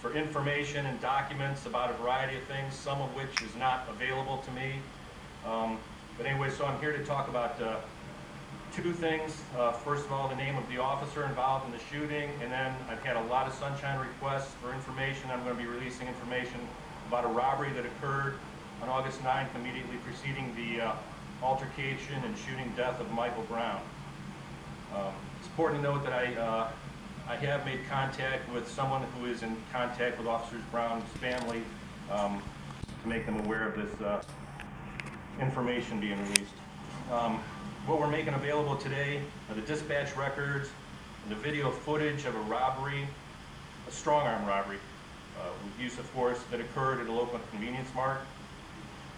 for information and documents about a variety of things, some of which is not available to me. But anyway, so I'm here to talk about two things. First of all, the name of the officer involved in the shooting, and then I've had a lot of sunshine requests for information. I'm going to be releasing information about a robbery that occurred on August 9th, immediately preceding the altercation and shooting death of Michael Brown. It's important to note that I have made contact with someone who is in contact with Officer Brown's family to make them aware of this information being released. What we're making available today are the dispatch records and the video footage of a robbery, a strong-arm robbery with use of force that occurred at a local convenience mart.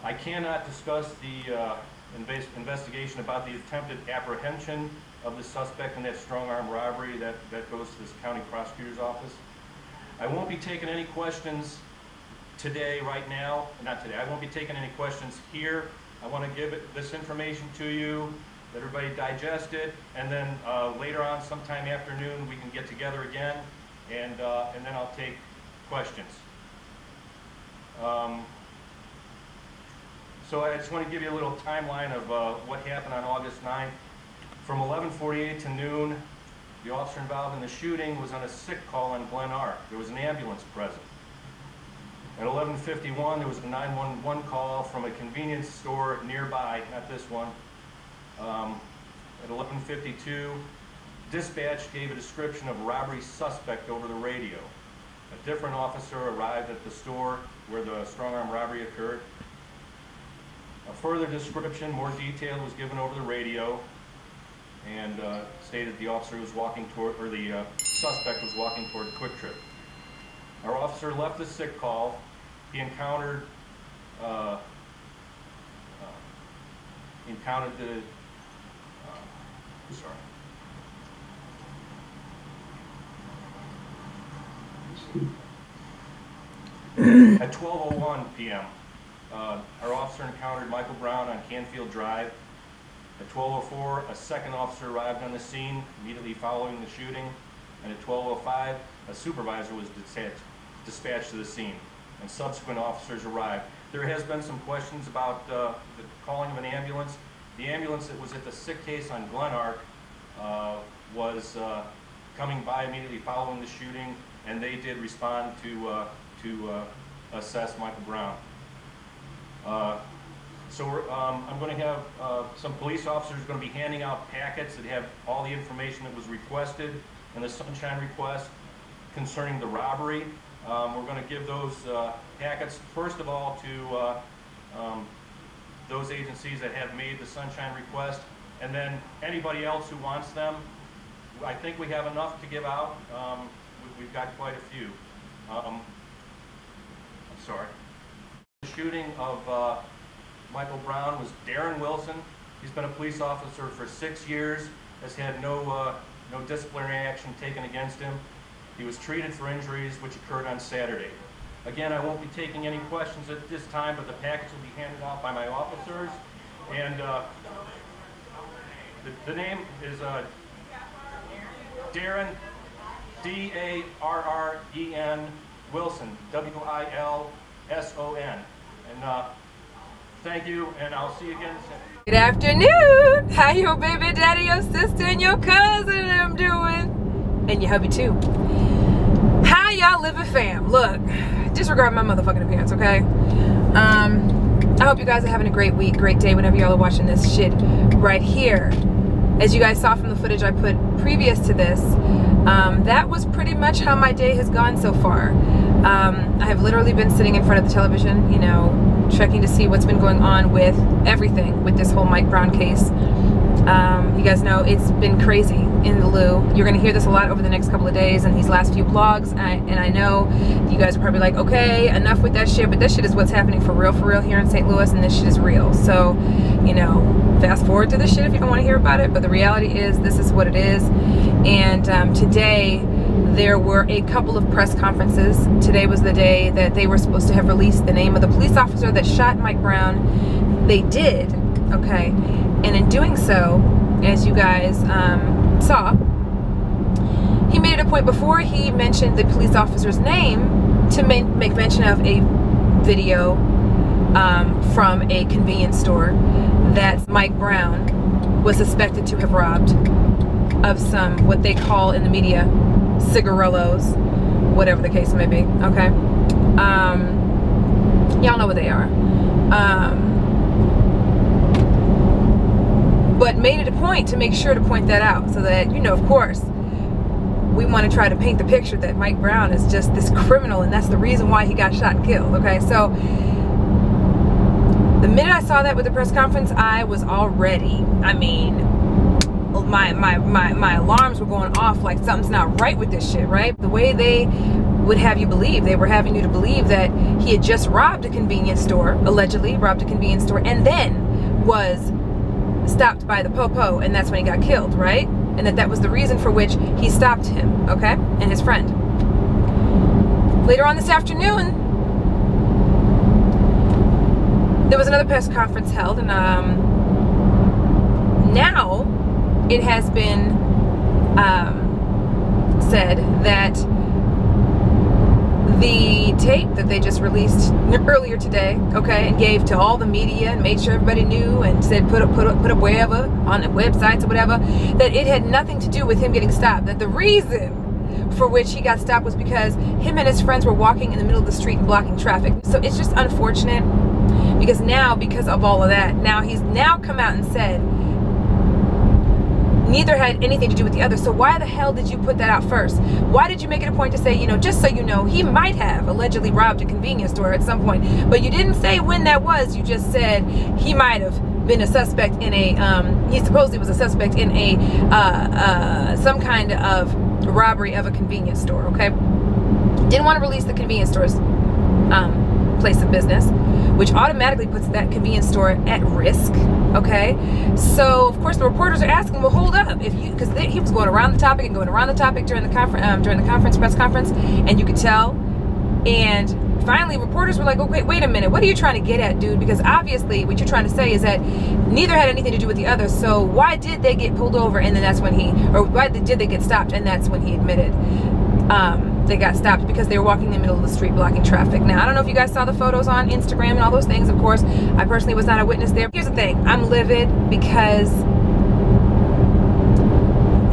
I cannot discuss the investigation about the attempted apprehension of the suspect in that strong-arm robbery. That goes to this county prosecutor's office. I won't be taking any questions today, right now. Not today. I won't be taking any questions here. I want to give this information to you, let everybody digest it, and then later on, sometime afternoon, we can get together again, and then I'll take questions. So I just want to give you a little timeline of what happened on August 9th. From 11:48 to noon, the officer involved in the shooting was on a sick call on Glen Arc. There was an ambulance present. At 11:51, there was a 911 call from a convenience store nearby, not this one. At 11:52, dispatch gave a description of a robbery suspect over the radio. A different officer arrived at the store where the strong-arm robbery occurred. A further description, more detail, was given over the radio, and stated the officer was walking toward, or the suspect was walking toward Quick Trip. Our officer left the sick call. He encountered the At 12:01 p.m., our officer encountered Michael Brown on Canfield Drive. At 12:04, a second officer arrived on the scene immediately following the shooting, and at 12:05, a supervisor was dispatched to the scene, and subsequent officers arrived. There has been some questions about the calling of an ambulance. The ambulance that was at the sick case on Glen Arc was coming by immediately following the shooting, and they did respond to assess Michael Brown. So I'm going to have some police officers going to be handing out packets that have all the information that was requested in the sunshine request concerning the robbery. We're going to give those packets, first of all, to those agencies that have made the sunshine request, and then anybody else who wants them. I think we have enough to give out. We've got quite a few. I'm sorry. The shooting of Michael Brown was Darren Wilson. He's been a police officer for 6 years, has had no disciplinary action taken against him. He was treated for injuries which occurred on Saturday. Again, I won't be taking any questions at this time, but the package will be handed out by my officers. And the name is Darren, D-A-R-R-E-N, Wilson, W-I-L-S-O-N. And thank you, and I'll see you again soon. Good afternoon. How your baby daddy, your sister, and your cousin and them doing? And your hubby too. How y'all living, fam? Look, disregard my motherfucking appearance, okay? I hope you guys are having a great week, great day, whenever y'all are watching this shit right here. As you guys saw from the footage I put previous to this, that was pretty much how my day has gone so far. I have literally been sitting in front of the television, you know, checking to see what's been going on with everything with this whole Mike Brown case. You guys know it's been crazy in the loo. You're gonna hear this a lot over the next couple of days and these last few vlogs, and I know you guys are probably like, okay, enough with that shit, but this shit is what's happening for real here in St. Louis, and this shit is real. So, you know, fast forward to this shit if you don't want to hear about it, but the reality is this is what it is. And today there were a couple of press conferences. Today was the day that they were supposed to have released the name of the police officer that shot Mike Brown. They did, okay, and in doing so, as you guys saw, he made it a point before he mentioned the police officer's name to make mention of a video from a convenience store that Mike Brown was suspected to have robbed of some, what they call in the media, cigarillos, whatever the case may be, okay? Y'all know what they are. But made it a point to make sure to point that out, so that, you know, of course, we want to try to paint the picture that Mike Brown is just this criminal and that's the reason why he got shot and killed, okay? So the minute I saw that with the press conference, I was already, I mean, my alarms were going off like something's not right with this shit, right? The way they would have you believe, they were having you to believe that he had just robbed a convenience store, allegedly robbed a convenience store, and then was stopped by the popo, and that's when he got killed, right? And that was the reason for which he stopped him, okay? And his friend. Later on this afternoon, there was another press conference held, and now it has been said that the tape that they just released earlier today, okay, and gave to all the media and made sure everybody knew and said put up wherever on the websites or whatever, that it had nothing to do with him getting stopped. That the reason for which he got stopped was because him and his friends were walking in the middle of the street and blocking traffic. So it's just unfortunate because now, because of all of that, now he's now come out and said neither had anything to do with the other. So why the hell did you put that out first? Why did you make it a point to say, you know, just so you know, he might have allegedly robbed a convenience store at some point, but you didn't say when that was. You just said he might have been a suspect in a, he supposedly was a suspect in a, some kind of robbery of a convenience store, okay? Didn't want to release the convenience store's place of business, which automatically puts that convenience store at risk, okay? So of course the reporters are asking, well, hold up, if you, because he was going around the topic and going around the topic during the conference, press conference, and you could tell. And finally reporters were like, oh, wait a minute, what are you trying to get at, dude? Because obviously what you're trying to say is that neither had anything to do with the other. So why did they get pulled over and then that's when he, or why did they get stopped and that's when he admitted they got stopped? Because they were walking in the middle of the street blocking traffic. Now, I don't know if you guys saw the photos on Instagram and all those things. Of course, I personally was not a witness there. Here's the thing, I'm livid because,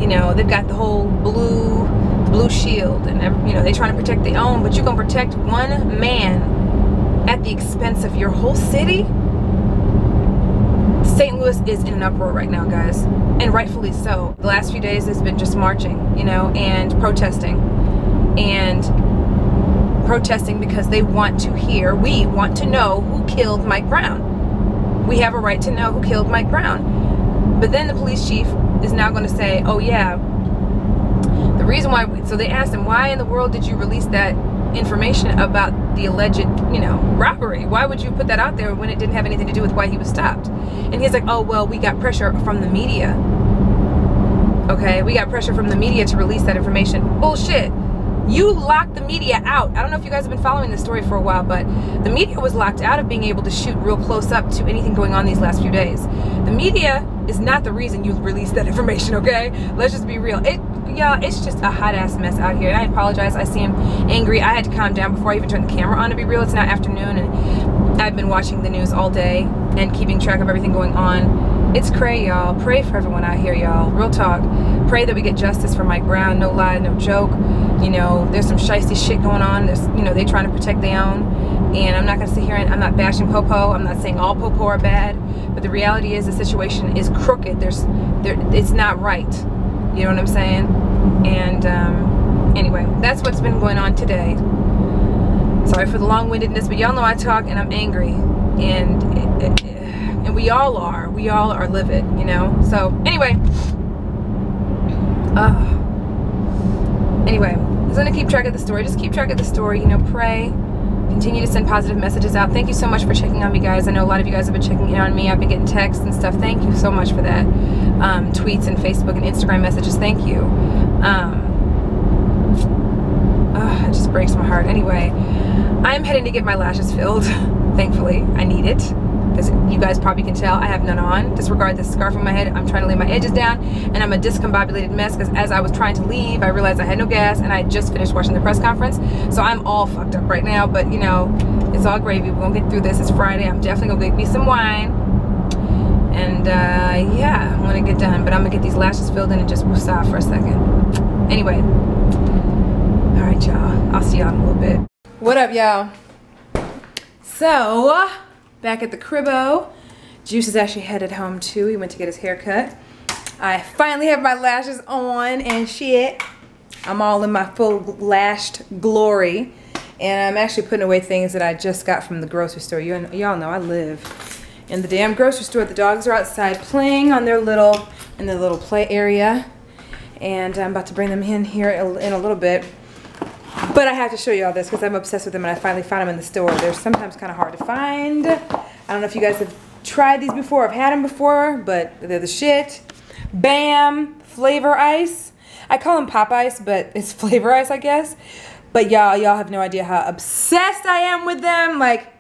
you know, they've got the whole blue shield and, you know, they're trying to protect their own, but you're gonna protect one man at the expense of your whole city? St. Louis is in an uproar right now, guys, and rightfully so. The last few days has been just marching, you know, and protesting because they want to hear, we want to know who killed Mike Brown. We have a right to know who killed Mike Brown. But then the police chief is now going to say, oh yeah, the reason why, so they asked him, why in the world did you release that information about the alleged, you know, robbery? Why would you put that out there when it didn't have anything to do with why he was stopped? And he's like, oh, well, we got pressure from the media. Okay, we got pressure from the media to release that information. Bullshit. You locked the media out. I don't know if you guys have been following this story for a while, but the media was locked out of being able to shoot real close up to anything going on these last few days. The media is not the reason you released that information, okay? Let's just be real. Y'all, it's just a hot ass mess out here. And I apologize. I seem angry. I had to calm down before I even turned the camera on, to be real. It's now afternoon and I've been watching the news all day and keeping track of everything going on. It's cray, y'all. Pray for everyone out here, y'all. Real talk. Pray that we get justice for Mike Brown. No lie, no joke. You know, there's some shiesty shit going on. There's, you know, they trying to protect their own. And I'm not going to sit here and I'm not bashing Popo. I'm not saying all Popo are bad. But the reality is the situation is crooked. It's not right. You know what I'm saying? And anyway, that's what's been going on today. Sorry for the long-windedness, but y'all know I talk and I'm angry. And we all are livid, you know? So anyway, I'm gonna keep track of the story. Just keep track of the story, you know, pray, continue to send positive messages out. Thank you so much for checking on me, guys. I know a lot of you guys have been checking in on me. I've been getting texts and stuff. Thank you so much for that. Tweets and Facebook and Instagram messages. Thank you. It just breaks my heart. Anyway, I'm heading to get my lashes filled. Thankfully, I need it. As you guys probably can tell, I have none on. Disregard the scarf on my head. I'm trying to lay my edges down, and I'm a discombobulated mess because as I was trying to leave, I realized I had no gas, and I had just finished watching the press conference. So I'm all fucked up right now, but you know, it's all gravy. We're gonna get through this. It's Friday. I'm definitely gonna get me some wine. And yeah, I'm gonna get done, but I'm gonna get these lashes filled in and just stop for a second. Anyway, all right, y'all. I'll see y'all in a little bit. What up, y'all? So, back at the cribbo. Juice is actually headed home too. He went to get his hair cut. I finally have my lashes on and shit. I'm all in my full lashed glory. And I'm actually putting away things that I just got from the grocery store. Y'all know I live in the damn grocery store. The dogs are outside playing on their little play area. And I'm about to bring them in here in a little bit. But I have to show you all this because I'm obsessed with them and I finally found them in the store. They're sometimes kind of hard to find. I don't know if you guys have tried these before. I've had them before, but they're the shit. Bam! Flavor ice. I call them pop ice, but it's flavor ice, I guess. But y'all have no idea how obsessed I am with them. Like,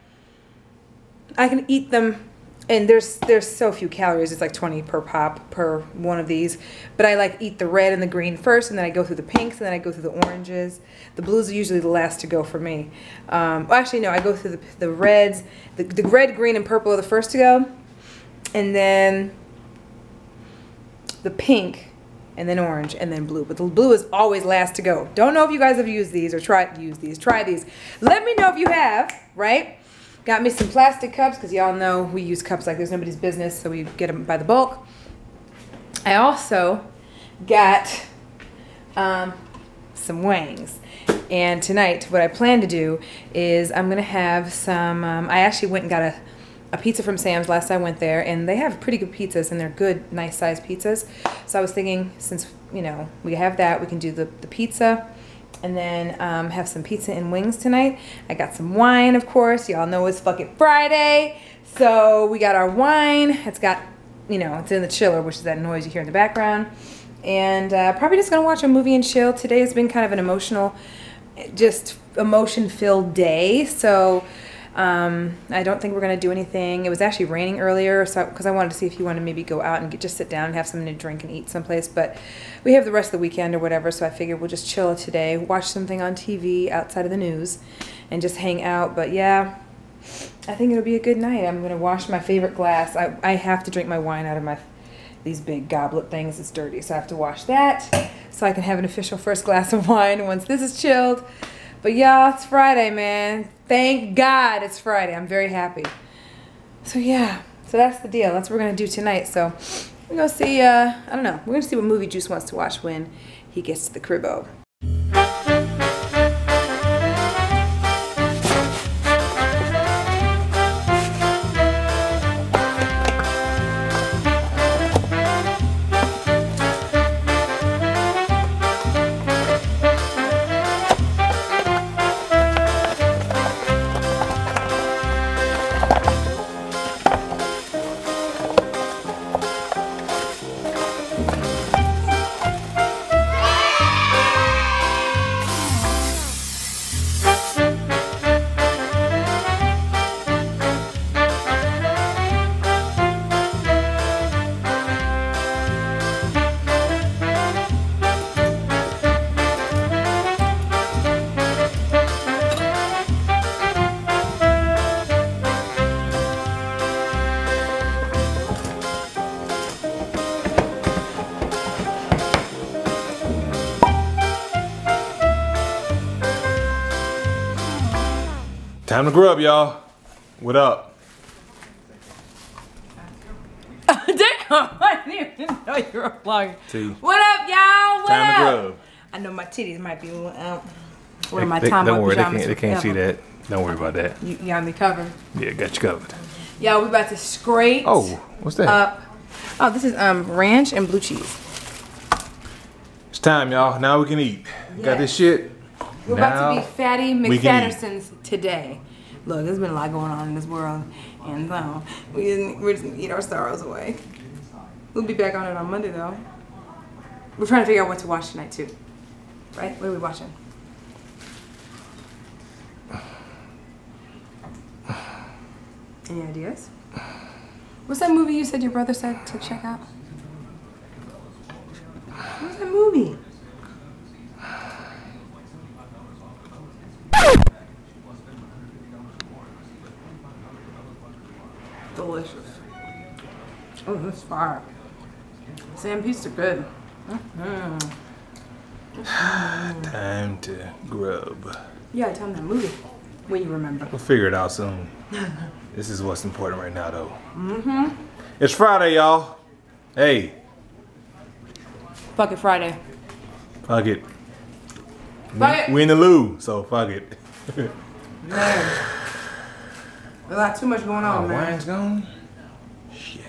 I can eat them. And there's so few calories. It's like 20 per pop per one of these. But I like eat the red and the green first, and then I go through the pinks, and then I go through the oranges. The blues are usually the last to go for me. Well, actually, no, I go through the reds. The red, green, and purple are the first to go. And then the pink, and then orange, and then blue. But the blue is always last to go. Don't know if you guys have used these or tried to use these. Try these. Let me know if you have, right? Got me some plastic cups because y'all know we use cups like there's nobody's business, so we get them by the bulk. I also got some wings. And tonight, what I plan to do is I'm going to have some, I actually went and got a pizza from Sam's last time I went there, and they have pretty good pizzas, and they're good, nice sized pizzas. So I was thinking, since, you know, we have that, we can do the pizza. And then have some pizza and wings tonight. I got some wine, of course. Y'all know it's fucking Friday. So we got our wine. It's got, you know, it's in the chiller, which is that noise you hear in the background. And probably just gonna watch a movie and chill. Today has been kind of an emotional, just emotion-filled day. So I don't think we're gonna do anything. It was actually raining earlier, so because I wanted to see if you want to maybe go out and just sit down and have something to drink and eat someplace. But we have the rest of the weekend or whatever, so I figured we'll just chill today, watch something on TV outside of the news, and just hang out. But yeah, I think it'll be a good night. I'm gonna wash my favorite glass. I have to drink my wine out of these big goblet things. It's dirty, so I have to wash that so I can have an official first glass of wine once this is chilled. But y'all, it's Friday, man. Thank God it's Friday. I'm very happy. So yeah, so that's the deal. That's what we're gonna do tonight. So we're gonna see, I don't know. We're gonna see what movie Juice wants to watch when he gets to the cribbo. Time to grub, y'all. What up? Damn, I didn't even know you were vlogging. T. What up, y'all? What Time up? to grub. I know my titties might be a little out. What am I talking about? Don't worry, they can't see that. Don't worry about that. You got me covered. Yeah, got you covered. Y'all, we about to scrape. Oh, what's that? Up. Oh, this is ranch and blue cheese. It's time, y'all. Now we can eat. Yes. Got this shit. We're now about to be fatty we can eat. McFattersons today. Look, there's been a lot going on in this world, and so we're just gonna eat our sorrows away. We'll be back on it on Monday, though. We're trying to figure out what to watch tonight, too. Right? What are we watching? Any ideas? What's that movie you said your brother said to check out? What's that movie? Delicious. Oh, that's fire. Sand pieces are good. Time to grub. Yeah, tell me that movie when you remember. We'll figure it out soon. This is what's important right now, though. It's Friday, y'all. Hey. Fuck it, Friday. Fuck it. Fuck it. We in the loo, so fuck it. Man. There's not too much going on, man. Wine's gone? Shit.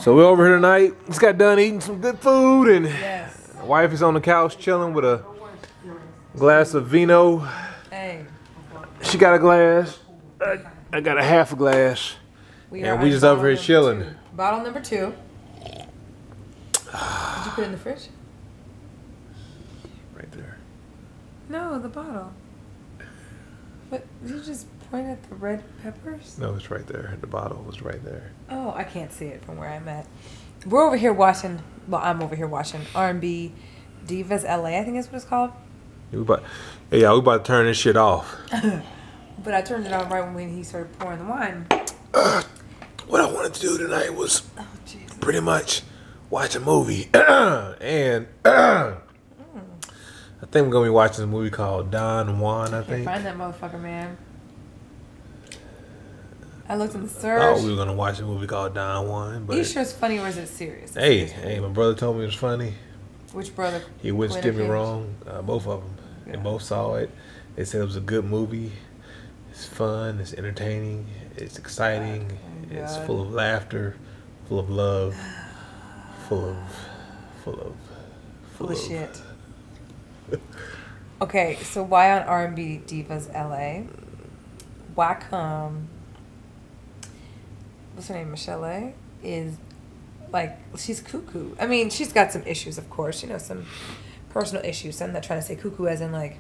So we're over here tonight. Just got done eating some good food, and the wife is on the couch chilling with a glass of vino. Hey. She got a glass. I got a half a glass. We just over here chilling. Bottle number 2. Did you put it in the fridge? Right there. No, the bottle. What? Did you just point at the red peppers? No, it's right there. The bottle was right there. Oh, I can't see it from where I'm at. We're over here watching, well, I'm over here watching R&B Divas LA, I think that's what it's called. We about to turn this shit off. But I turned it on right when he started pouring the wine. What I wanted to do tonight was pretty much watch a movie. And I think we're going to be watching a movie called Don Juan, I think. Find that motherfucker, man. I looked in the search. Oh, we were going to watch a movie called Don Juan. But are you sure it's funny or is it serious? Hey, my brother told me it was funny. Which brother? He wouldn't steer me wrong. Both of them. Yeah. They both saw it. They said it was a good movie. It's fun. It's entertaining. It's exciting. It's full of laughter, full of love, full of shit. Okay, so why on R&B Divas LA? Why come? What's her name? Michelle is like, she's cuckoo. I mean, she's got some issues, of course. You know, some personal issues. I'm not trying to say cuckoo as in like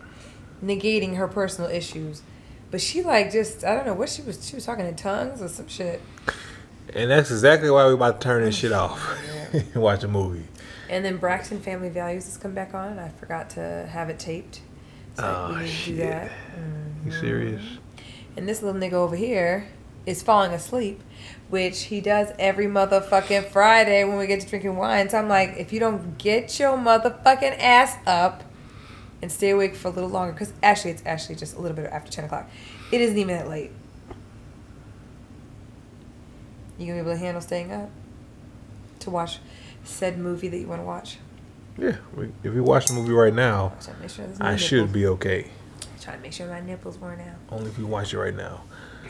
negating her personal issues. But she like just, I don't know what she was talking in tongues or some shit. And that's exactly why we're about to turn this shit off and watch a movie. And then Braxton Family Values has come back on, and I forgot to have it taped. So we need to do that. You serious? And this little nigga over here is falling asleep, which he does every motherfucking Friday when we get to drinking wine. So I'm like, if you don't get your motherfucking ass up and stay awake for a little longer, because actually it's actually just a little bit after 10 o'clock. It isn't even that late. You gonna be able to handle staying up to watch said movie that you want to watch? Yeah, if we watch the movie right now, I should be okay. Trying to make sure my nipples weren't out. Only if we watch it right now.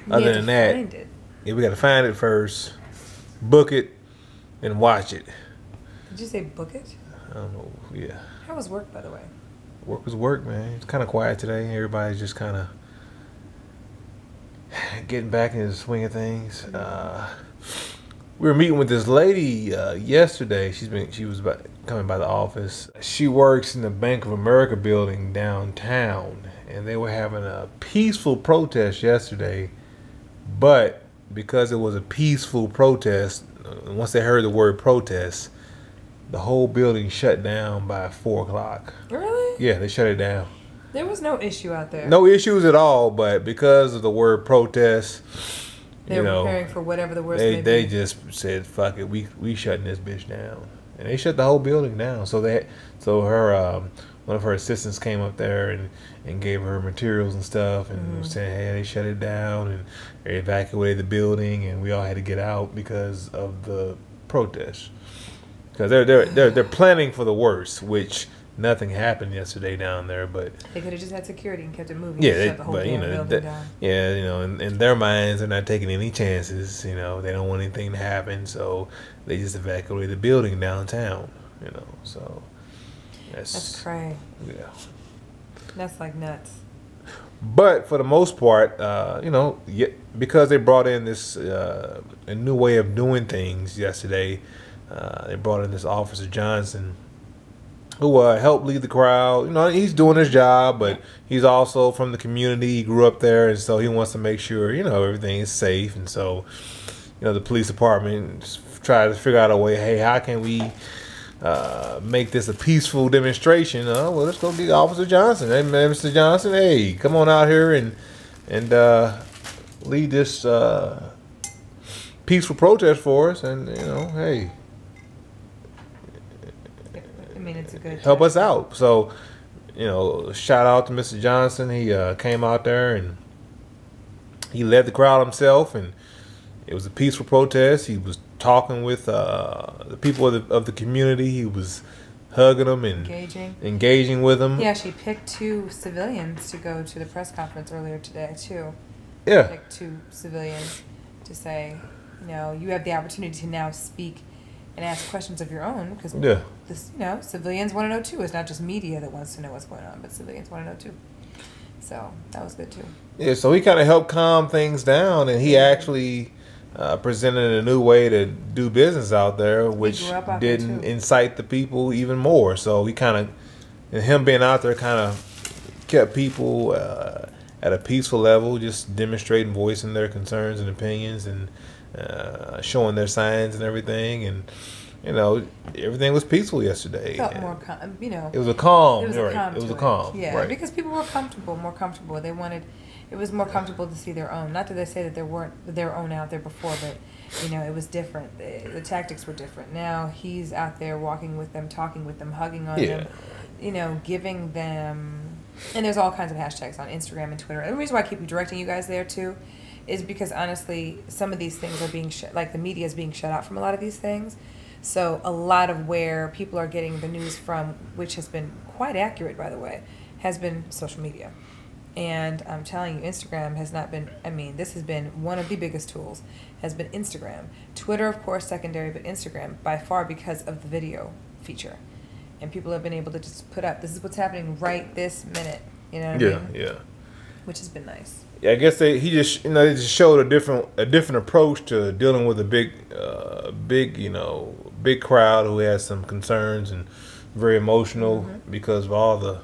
Other than that, yeah, we gotta find it first, book it, and watch it. Did you say book it? I don't know. Yeah. How was work, by the way? Work was work, man. It's kind of quiet today. Everybody's just kind of getting back into the swing of things. We were meeting with this lady yesterday. She was coming by the office. She works in the Bank of America building downtown, and they were having a peaceful protest yesterday. But because it was a peaceful protest, once they heard the word protest, the whole building shut down by 4 o'clock. Really? Yeah, they shut it down. There was no issue out there. No issues at all, but because of the word protest, they were preparing for whatever the worst may be. They just said, "Fuck it, we shutting this bitch down," and they shut the whole building down. So her one of her assistants came up there and gave her materials and stuff, and was saying, "Hey, they shut it down and they evacuated the building, and we all had to get out because of the protest." Because they're planning for the worst, which nothing happened yesterday down there, but they could have just had security and kept it moving. Yeah, but you know, in their minds, they're not taking any chances. You know, they don't want anything to happen, so they just evacuated the building downtown. You know, so that's crazy. Yeah, that's like nuts. But for the most part, you know, because they brought in this a new way of doing things yesterday. They brought in this Officer Johnson, who helped lead the crowd. You know, he's doing his job, but he's also from the community. He grew up there, and so he wants to make sure, you know, everything is safe. And so, you know, the police department tried to figure out a way, hey, how can we make this a peaceful demonstration? Well, let's go get Officer Johnson. Hey, Mr. Johnson, hey, come on out here and lead this peaceful protest for us. And, you know, hey, I mean, it's a good help us out. So, you know, shout out to Mr. Johnson. He came out there and he led the crowd himself, and it was a peaceful protest. He was talking with the people of the community. He was hugging them and engaging with them. Yeah, she picked 2 civilians to go to the press conference earlier today too. Yeah, picked 2 civilians to say, you know, you have the opportunity to now speak and ask questions of your own, because this, you know, civilians want to know too. It's not just media that wants to know what's going on, but civilians want to know too. So that was good too. Yeah, so he kind of helped calm things down, and he actually presented a new way to do business out there, which didn't incite the people even more. So he kind of, and him being out there kind of kept people at a peaceful level, just demonstrating, voicing their concerns and opinions, and showing their signs and everything. And, you know, everything was peaceful yesterday. Felt more, you know, it was a calm. It was a calm. It was a calm. Yeah, right. Because people were comfortable, more comfortable. They wanted. It was more comfortable to see their own. Not that they say that there weren't their own out there before, but, you know, it was different. The tactics were different. Now he's out there walking with them, talking with them, hugging on them, you know, giving them. And there's all kinds of hashtags on Instagram and Twitter. And the reason why I keep directing you guys there too is because, honestly, some of these things are being like the media is being shut out from a lot of these things. So a lot of where people are getting the news from, which has been quite accurate, by the way, has been social media. And I'm telling you, Instagram has not been, I mean, this has been one of the biggest tools, has been Instagram. Twitter, of course, secondary, but Instagram by far, because of the video feature. And people have been able to just put up, this is what's happening right this minute. You know what I mean? Yeah. Which has been nice. Yeah, I guess he just, you know, they just showed a different approach to dealing with a big crowd who has some concerns and very emotional because of all the,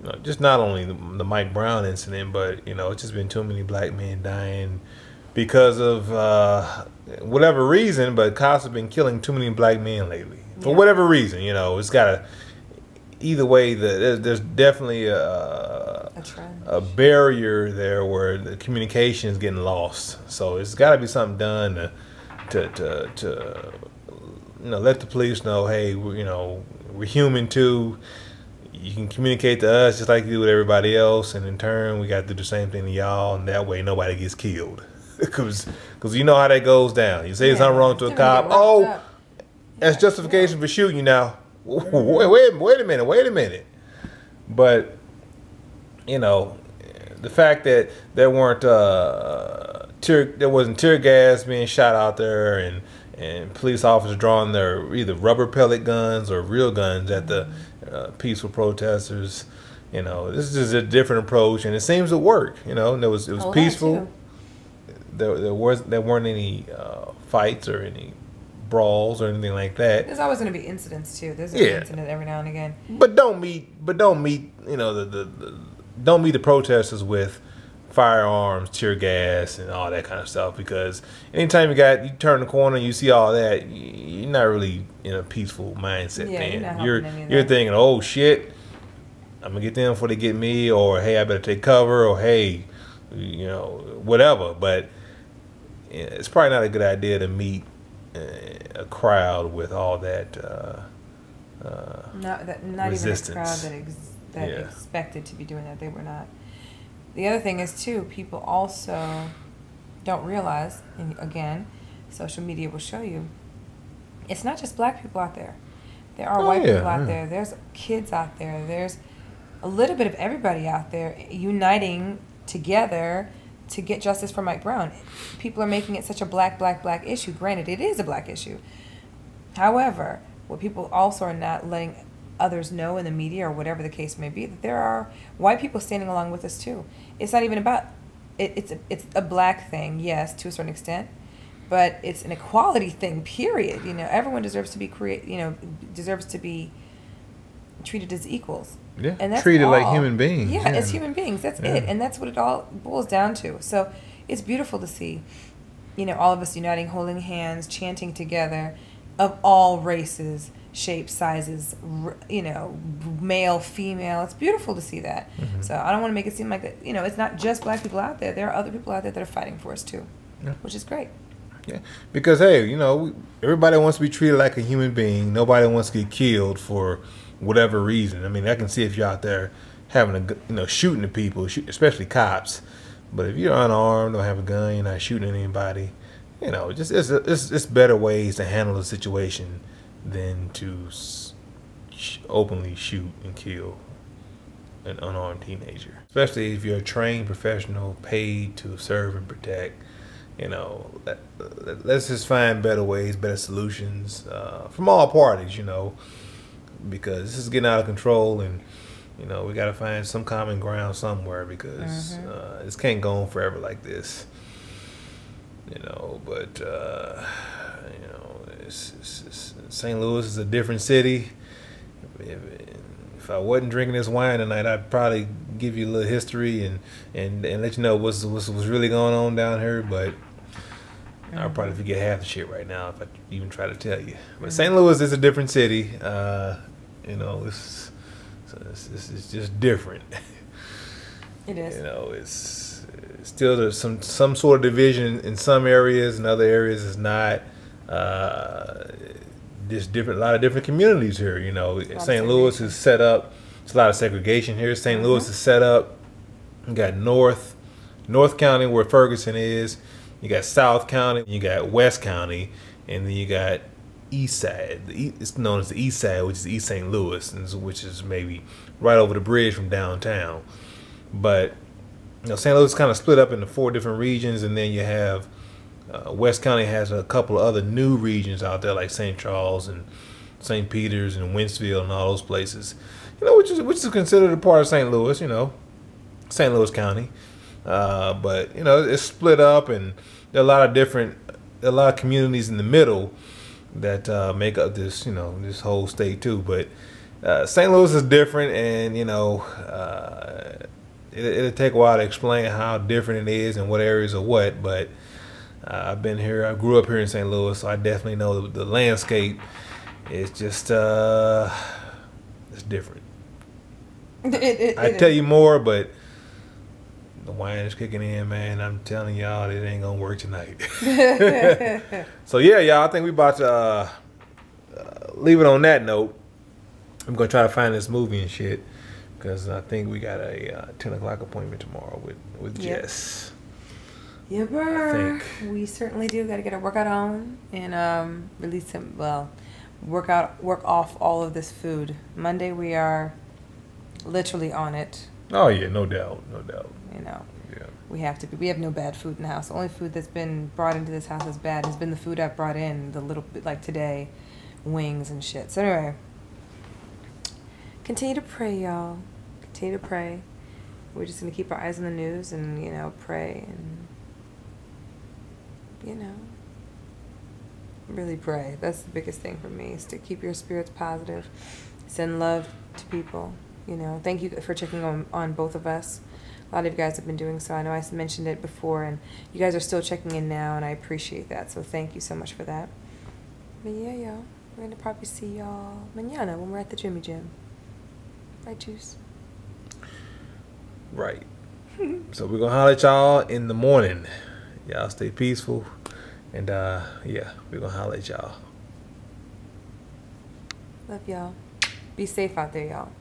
you know, just not only the Mike Brown incident, but, you know, it's just been too many black men dying because of whatever reason. But cops have been killing too many black men lately for whatever reason. You know, it's got to. Either way, there's definitely a barrier there where the communication is getting lost. So it's got to be something done to you know, let the police know, hey, we're human too. You can communicate to us just like you do with everybody else, and in turn, we got to do the same thing to y'all, and that way nobody gets killed. Because you know how that goes down. You say something wrong to a cop, that's justification for shooting you now. Wait a minute. But, you know, the fact that there wasn't tear gas being shot out there, and police officers drawing their either rubber pellet guns or real guns at the peaceful protesters, you know, this is a different approach, and it seems to work. You know, and it was peaceful. There weren't any fights or any brawls or anything like that. There's always going to be incidents too. There's an incident every now and again. But don't meet you know don't meet the protesters with firearms, tear gas, and all that kind of stuff. Because anytime you turn the corner and you see all that, you're not really in a peaceful mindset. Yeah, you're thinking, oh shit, I'm gonna get them before they get me, or hey, I better take cover, or hey, you know, whatever. But it's probably not a good idea to meet a crowd with all that not resistance. Even a crowd that expected to be doing that. They were not. The other thing is too, people also don't realize, and again, social media will show you, it's not just black people out there. There are white people out there. There's kids out there. There's a little bit of everybody out there uniting together to get justice for Mike Brown. People are making it such a black issue. Granted, it is a black issue. However, what people also are not letting others know in the media or whatever the case may be, that there are white people standing along with us too. It's not even about it's a black thing, yes, to a certain extent, but it's an equality thing, period. You know, everyone deserves to be deserves to be treated as equals. Yeah, and that's treated like all. human beings. Yeah, as human beings. That's it, and that's what it all boils down to. So it's beautiful to see, you know, all of us uniting, holding hands, chanting together, of all races, shapes, sizes, you know, male, female. It's beautiful to see that. So I don't want to make it seem like that. You know, it's not just black people out there. There are other people out there that are fighting for us too, which is great. Yeah, because hey, you know, everybody wants to be treated like a human being. Nobody wants to get killed for whatever reason. I mean, I can see if you're out there having a, you know, shooting at people, especially cops. But if you're unarmed, don't have a gun, you're not shooting at anybody, you know, just it's better ways to handle the situation than to openly shoot and kill an unarmed teenager. Especially if you're a trained professional paid to serve and protect. You know, let's just find better ways, better solutions from all parties, you know, because this is getting out of control, and you know, we got to find some common ground somewhere, because this can't go on forever like this. You know, but you know, St. Louis is a different city. If I wasn't drinking this wine tonight, I'd probably give you a little history and let you know what's really going on down here. But I'll probably forget half the shit right now if I even try to tell you. But St. Louis is a different city. You know, it's just different. It is. You know, it's still there's some sort of division in some areas, and other areas is not. There's a lot of different communities here. You know, St. Louis is set up. It's a lot of segregation here. St. Louis is set up. You got North County, where Ferguson is. You got South County. You got West County, and then you got East Side. It's known as the East Side, which is East St. Louis, which is maybe right over the bridge from downtown. But you know, St. Louis is kind of split up into 4 different regions, and then you have West County has a couple of other new regions out there, like St. Charles and St. Peter's and Wentzville and all those places. You know, which is considered a part of St. Louis. You know, St. Louis County. But you know, it's split up, and there are a lot of communities in the middle that make up this, you know, this whole state too. But St. Louis is different, and you know, it'll take a while to explain how different it is and what areas are what. But I've been here. I grew up here in St. Louis, so I definitely know the landscape is just it's different. I tell you more, but the wine is kicking in, man. I'm telling y'all, it ain't gonna work tonight. So yeah, y'all, I think we about to leave it on that note. I'm gonna try to find this movie and shit, because I think we got a 10 o'clock appointment tomorrow with Jess. Yeah, bro. We certainly do. Got to get our workout on and release some. Well, work off all of this food. Monday we are literally on it. Oh yeah, no doubt. You know, yeah. We have to be. We have no bad food in the house. The only food that's been brought into this house as bad has been the food I've brought in. The little bit like today, wings and shit. So anyway, continue to pray, y'all. Continue to pray. We're just gonna keep our eyes on the news and, you know, pray and, you know, really pray. That's the biggest thing for me, is to keep your spirits positive. Send love to people. You know, thank you for checking on both of us. A lot of you guys have been doing so. I know I mentioned it before, and you guys are still checking in now, and I appreciate that. So thank you so much for that. But yeah, y'all, we're going to probably see y'all mañana when we're at the Jimmy Gym. Right, Juice? Right. So we're going to holler at y'all in the morning. Y'all stay peaceful. And, yeah, we're going to holler at y'all. Love y'all. Be safe out there, y'all.